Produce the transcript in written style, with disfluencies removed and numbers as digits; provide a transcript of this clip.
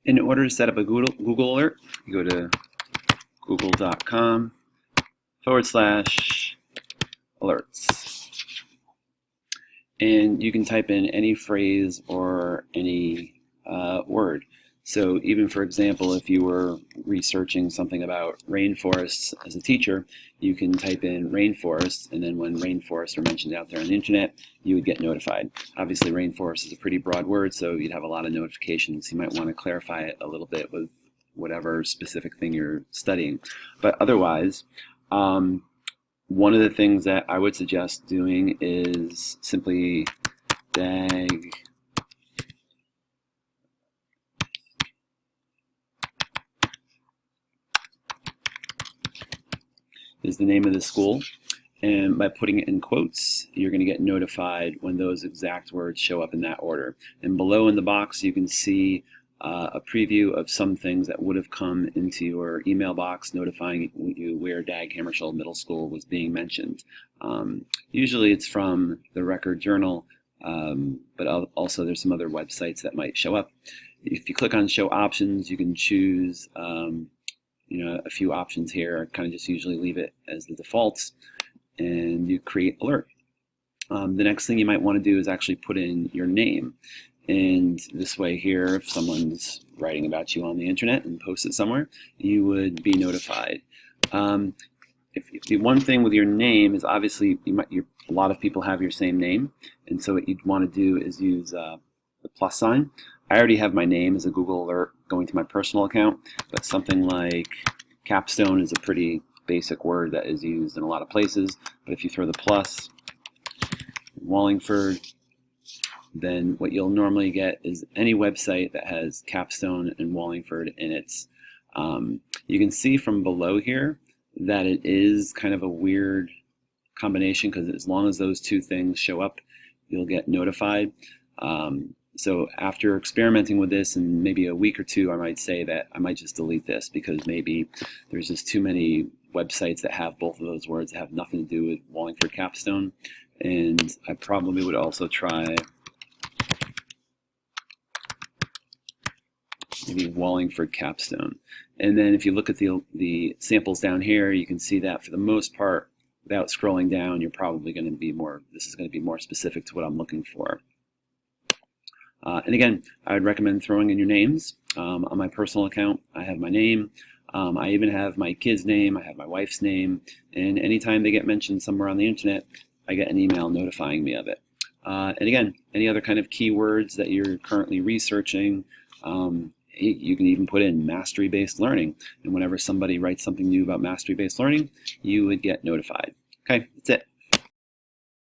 In order to set up a Google alert, you go to google.com/alerts. And you can type in any phrase or any word. So even, for example, if you were researching something about rainforests as a teacher, you can type in rainforest, and then when rainforests are mentioned out there on the internet, you would get notified. Obviously, rainforest is a pretty broad word, so you'd have a lot of notifications. You might want to clarify it a little bit with whatever specific thing you're studying. But otherwise, one of the things that I would suggest doing is simply DAG is the name of the school, and by putting it in quotes, you're going to get notified when those exact words show up in that order. And below in the box, you can see a preview of some things that would have come into your email box notifying you where DAG Hammarskjöld Middle School was being mentioned. Usually it's from the Record Journal, but also there's some other websites that might show up. If you click on Show Options, you can choose a few options here. I kind of just usually leave it as the defaults, and you create alert. The next thing you might want to do is actually put in your name. And this way here, if someone's writing about you on the internet and posts it somewhere, you would be notified. If the one thing with your name is obviously a lot of people have your same name, and so what you'd want to do is use the plus sign. I already have my name as a Google alert going to my personal account, but something like capstone is a pretty basic word that is used in a lot of places. But if you throw the plus, Wallingford, then what you'll normally get is any website that has capstone and Wallingford in it. You can see from below here that it is kind of a weird combination, because as long as those two things show up, you'll get notified. So after experimenting with this in maybe a week or two, I might say that I might just delete this, because maybe there's just too many websites that have both of those words that have nothing to do with Wallingford capstone. And I probably would also try maybe Wallingford capstone. And then if you look at the samples down here, you can see that for the most part, without scrolling down, you're probably going to be this is going to be more specific to what I'm looking for. And again, I would recommend throwing in your names. On my personal account, I have my name. I even have my kid's name. I have my wife's name. And anytime they get mentioned somewhere on the internet, I get an email notifying me of it. And again, any other kind of keywords that you're currently researching, you can even put in mastery-based learning. And whenever somebody writes something new about mastery-based learning, you would get notified. Okay, that's it.